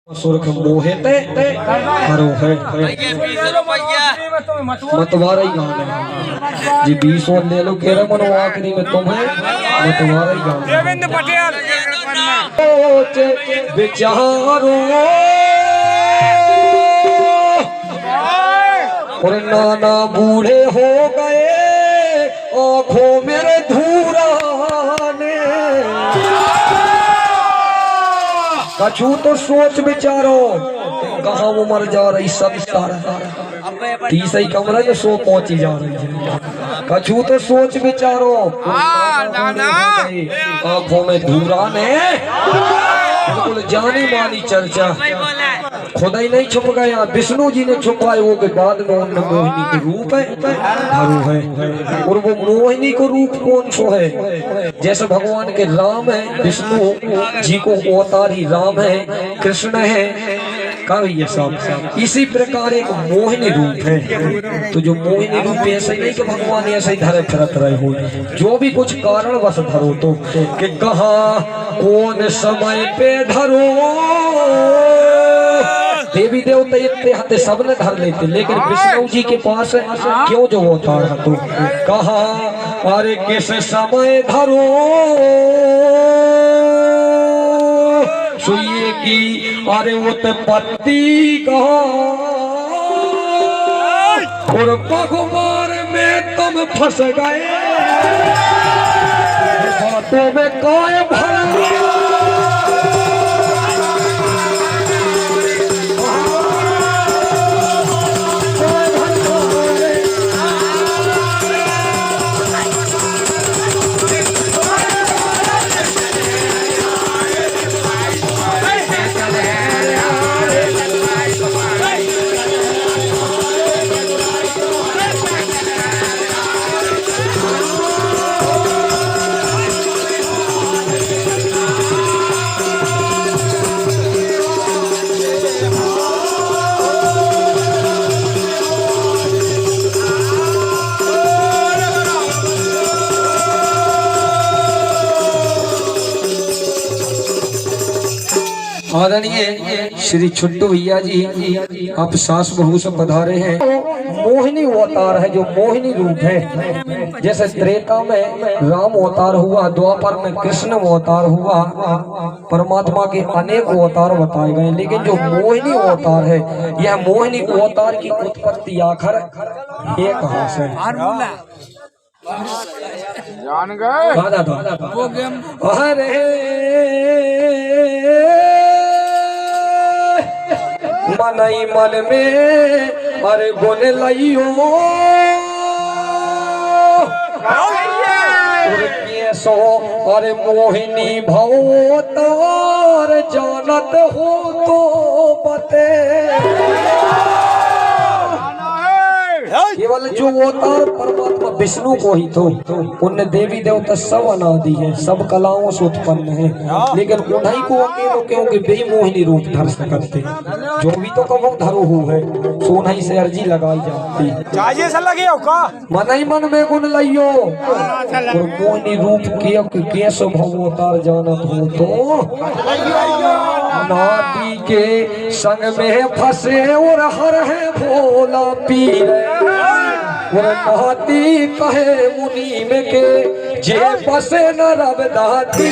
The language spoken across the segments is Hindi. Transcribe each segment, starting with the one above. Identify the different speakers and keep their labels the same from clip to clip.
Speaker 1: सुरख मोहे ते हरो है मतवारा ही गाना है जी 20 और ले लो कह रहा मनो आखिरी में तुम्हें मतवारा ही गाना
Speaker 2: देवेंद्र पटेल
Speaker 1: विचारो और नाना बूढ़े हो गए आंखों मेरे धूराने कछु तो सोच विचारो कहाँ वो मर जा रही सब सारा तीस ही कमरा जो सो पहुंची जा रही है कछु तो सोच विचारो आंखों में धूराने बिल्कुल जानी मानी चर्चा खुदा ही नहीं छुप गया विष्णु जी ने छुपाए वो के बाद में उन मोहिनी के रूप है और वो मोहिनी को रूप कौन सो है जैसे भगवान के राम है विष्णु जी को अवतार ही राम है कृष्ण है ये सब इसी प्रकार एक मोहिनी रूप है तो जो मोहिनी रूप ऐसे नहीं कि भगवान ऐसे ही धरे फिरत रहे हो जो भी कुछ कारण बस धरो तो कि कहाँ कौन समय पे धरो देवी देवता इतने हाथे सबने धर लेते लेकिन विष्णु जी के पास क्यों जो होता है तो कहाँ अरे किस समय धरो सुइए की अरे वो तो पत्ती कहाँ और पगमार में तुम फंस गए बातों में काय भरा आदरणीय श्री छुट्टू भैया जी आप सास बहू से पधारे हैं मोहिनी अवतार है जो मोहिनी रूप है जैसे त्रेता में राम अवतार हुआ द्वापर में कृष्ण अवतार हुआ परमात्मा के अनेक अवतार बताए गए लेकिन जो मोहिनी अवतार है यह मोहिनी अवतार की उत्पत्ति आखिर ये कहाँ से
Speaker 2: जान गए
Speaker 1: अरे मनई मन में अरे गुन लइयो सो अरे मोहिनी भवतार जानत हो तो बते केवल जो अवतार परमात्मा विष्णु को ही तो उनने देवी देवता सब अनादि है सब कलाओं से उत्पन्न है लेकिन उन्हीं को अकेले क्योंकि बेमोहिनी रूप धर सकते जो भी तो कहो धरो हो है सोना ही से अर्जी लगाई जाती मन ही मन में गुण लियो और मोहिनी रूप के स्वभाव अवतार जानत हो तो नाती के संग में फंसे और हर है भोला पीर और नाती कहे मुनि में के जे बसे न रब दाती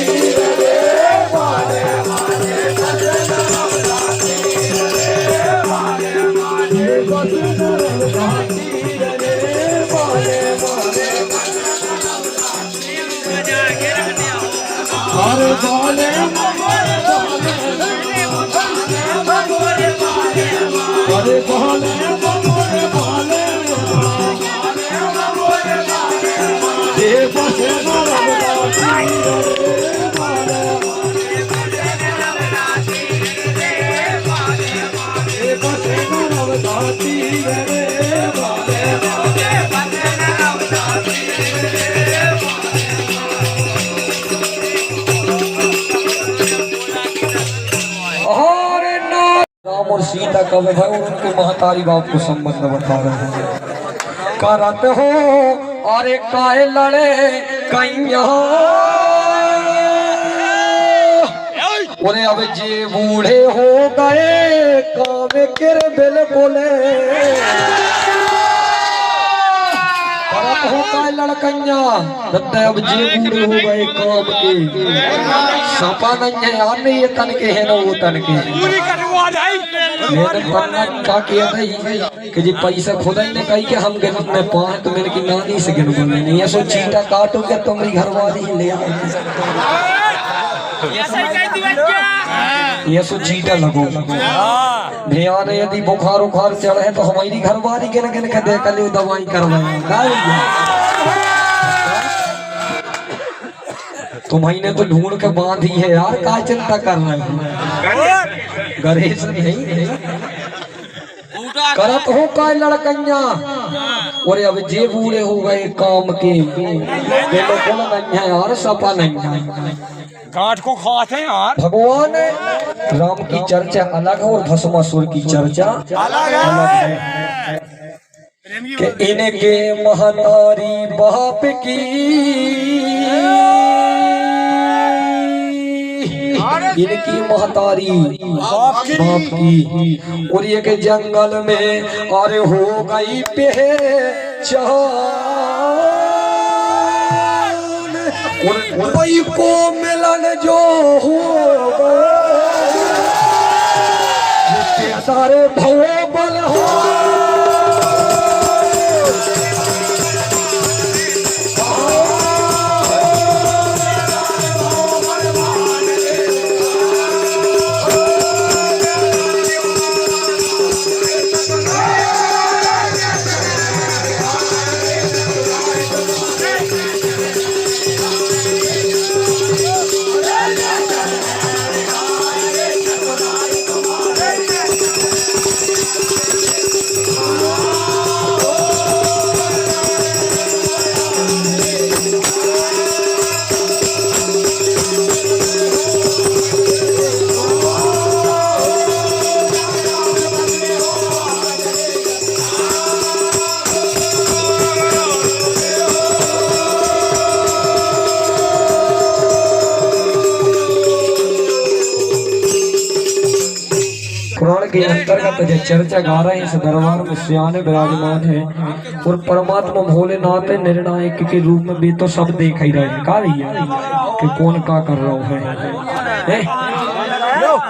Speaker 1: राम और सीता का विवाह और उनके महतारी बाप को संबंध बता रहे हैं करत हो और काय लड़े कैया बोले अब जे बूढ़े हो गए काम कर बिल बोले हो का लड़कैया दत्ता अब जे बूढ़े हो गए काम के सपा नहीं है यार नहीं ये तन के है ना वो तन के पूरी कटवा दे मैंने पन्ना क्या किया था कि जी पैसा खुदा ही ने कही कि हम गिन में पाए तो मैंने की नानी से गिन बोले नहीं ये सो चीटा काटो के तुम्हारी घरवाली ले आओ ये सो चीटा लगो ध्यान यदि बुखार उखार चढ़े तो हमारी घरवाली के न के दे कल दवाई करवाए तुम्हारी तो ढूंढ के बांधी है यार क्या चिंता कर रहे हो गणेश नहीं करत हो का लड़कैया और अब जे बूढ़े हो गए काम के लोग नहीं है यार सपा नहीं है
Speaker 2: गांठ को खाते हैं यार।
Speaker 1: भगवान राम की चर्चा अलग है और भस्मासुर की चर्चा अलग है कि इनके महतारी बाप की इनकी महतारी बाप की और ये के जंगल में और हो गई पहचान कोई को मिलन जो होगा सारे भोबल हो पुराण के अंतर्गत जो चर्चा गा रहे हैं इस दरबार में सियाने विराजमान है और परमात्मा भोलेनाथ निर्णायक के रूप में भी तो सब देख ही रहे हैं का भैया कि कौन का कर रहा है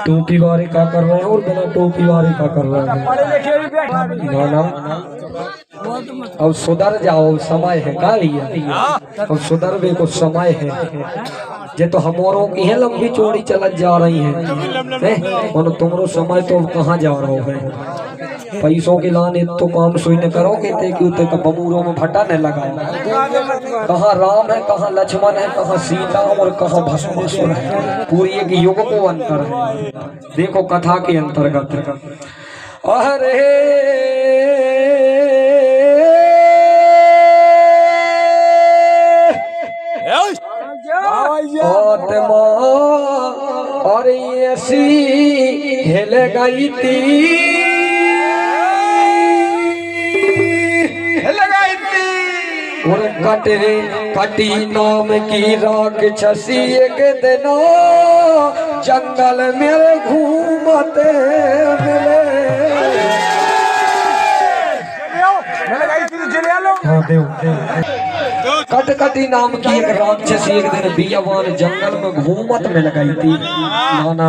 Speaker 1: टोपी वाले का कर रहे हैं और बिना टोपी वाले का कर रहे हैं गाना अब सुधर जाओ समय है का भैया अब सुधरवे को समय है जे तो हमारों की है लंबी चौड़ी चलत जा रही है और तुमरो समय तो कहाँ जा रहा है पैसों के लाने तो काम सुई न करोगे ते कि उते का बबूरों में भट्टा न लगा कहाँ राम है कहाँ लक्ष्मण है कहाँ सीता और कहाँ भस्मासुर है पूरी एक युग को अंतर है देखो कथा के अंतर्गत अरे आत्मा और ऐसी हिल गई थी और कटी नाम की राक्षसी एक दिन जंगल में घूमते मिले कटकटी नाम की एक राक्षसी एक दिन बियावान जंगल में घूमत में लगाई थी ना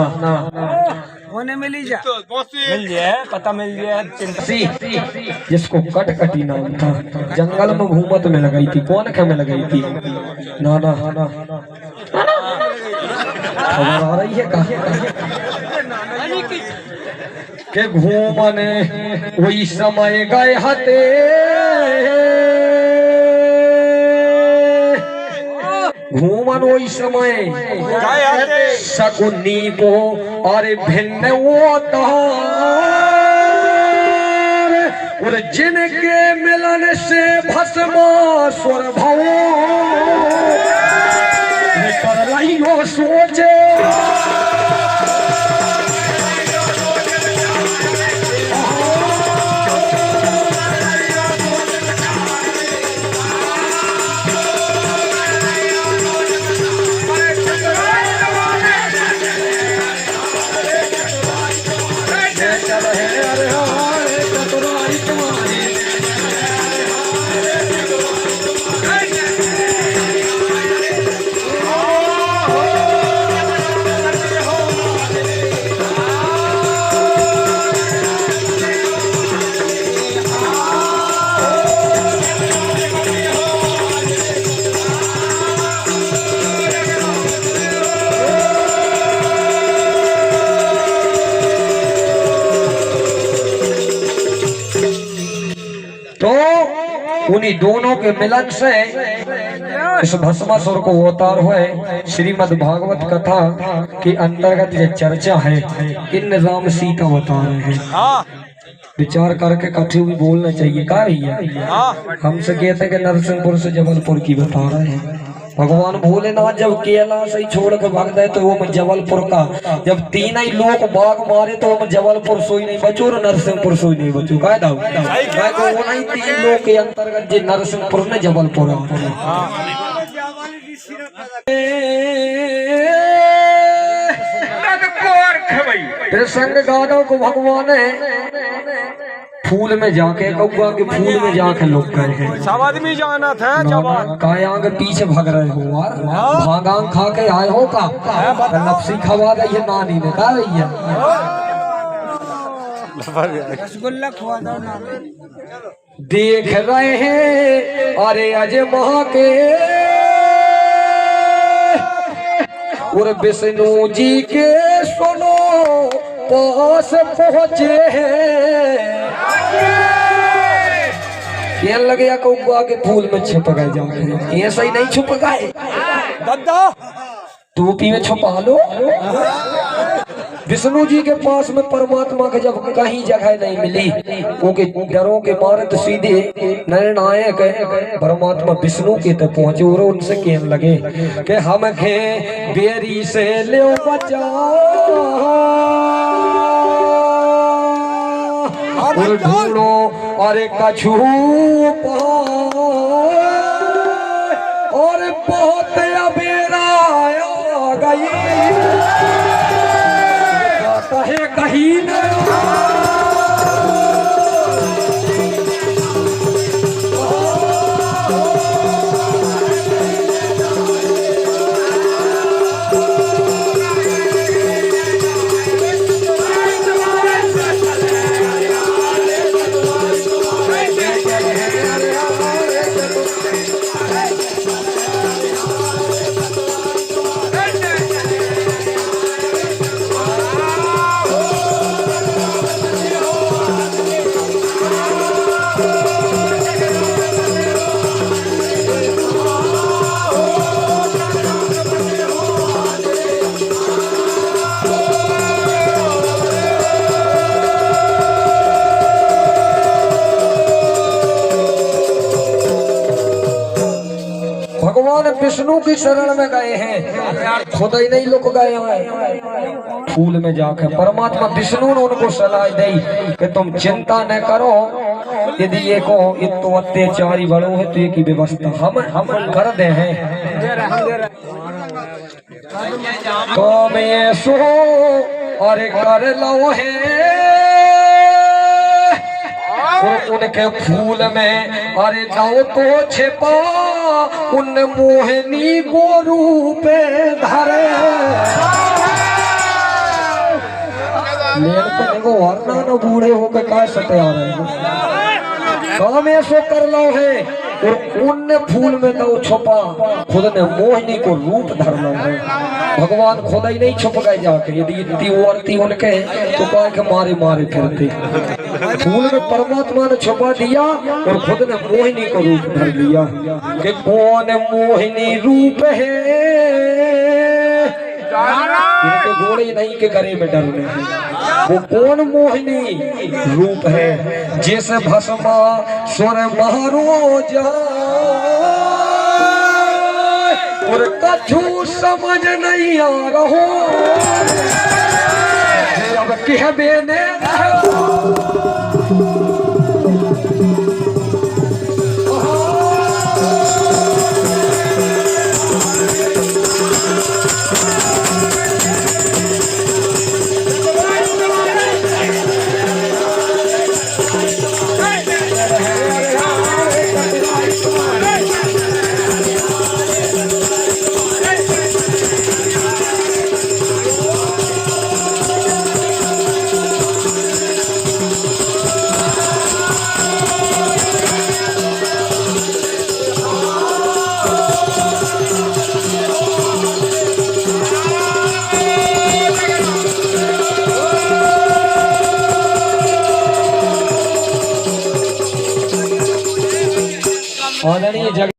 Speaker 3: होने मिली जा
Speaker 2: मिल जाए पता मिल जाए
Speaker 1: जिसको कटकटी नाम था जंगल में घूमत में लगाई थी कौन खे में लगाई थी ना खबर आ रही है के घूमने वही समय गए हते घूमन वही समय शकुनी को और भिन्न वो और जिनके मिलन से भस्मासुर भवो कर लाइयो सोचे चल है अरे हारे चतुराई तुम्हारी तो उन्हीं दोनों के मिलन से इस भस्मासुर को अवतार हुए श्रीमद् भागवत कथा के अंतर्गत ये चर्चा है। इन राम सीता अवतार है, विचार करके कथी भी बोलना चाहिए। का भैया हमसे कहते कि नरसिंहपुर से जबलपुर की बता रहे हैं। भगवान भोलेनाथ जब केला से ही छोड़ के भाग गए तो वो में जबलपुर का जब तीन ही लोग बाघ मारे तो वो में जबलपुर सोई नहीं बचो और नरसिंहपुर सोई नहीं बचो। काय दाऊ वो नहीं तीन लोग के अंतर्गत जे नरसिंहपुर ने जबलपुर संग गादव को भगवान फूल में जाके कौआ के फूल में जाके लोग गए हैं।
Speaker 2: सब आदमी जाना था जवान
Speaker 1: काया के पीछे भग रहे हो यार, भांगांग खा के आए हो का लपसी खवा दे ये नानी ने का भैया
Speaker 3: रसगुल्ला खवा दो ना।
Speaker 1: देख रहे हैं अरे अजय महा के और विष्णु जी के सुनो पास पहुंचे हैं। क्या लगे या कौआ के फूल में छिप गए जाके, ऐसा ही नहीं छुप गए
Speaker 2: दादा
Speaker 1: टोपी में छुपा लो। विष्णु जी के पास में परमात्मा के जब कहीं जगह नहीं मिली उनके डरों के मारे तो सीधे निर्णायक परमात्मा विष्णु के तक पहुंचे और उनसे कहने लगे कि हम खे बेरी से ले बचा और ढूंढो और कछू और बहुत अबेरा आ गई कहे कहीं न भगवान विष्णु की शरण में गए हैं, खुद ही नहीं लुक गए हैं फूल में जाकर। परमात्मा विष्णु ने उनको सलाह दी कि तुम चिंता न करो, यदि ये को इतो अत्याचारी बड़ो है तो ये की व्यवस्था हम कर दे हैं। तो मैं सो और कर लो है उनके फूल में अरे नौ तो छिपा उन मोहिनी को रूप धरे वरना न बूढ़े होकर का सत्य आ रहे हैं। काम ऐसो कर लो है और उन फूल में तो छुपा खुद ने मोहिनी को रूप धर लो है। भगवान खुद ही नहीं छुप गए जाके, यदि इतनी वर्ती उनके तो कह के मारे मारे फिरते। फूल में परमात्मा ने छुपा दिया और खुद ने मोहिनी को रूप धर लिया कि कौन मोहिनी रूप है। इनके घोड़े नहीं के गले में डरने हैं। वो कौन मोहिनी रूप है जैसे भस्मा स्वर महारोजा और कछु समझ नहीं आ रहो अब कह बेने आदरणीय जग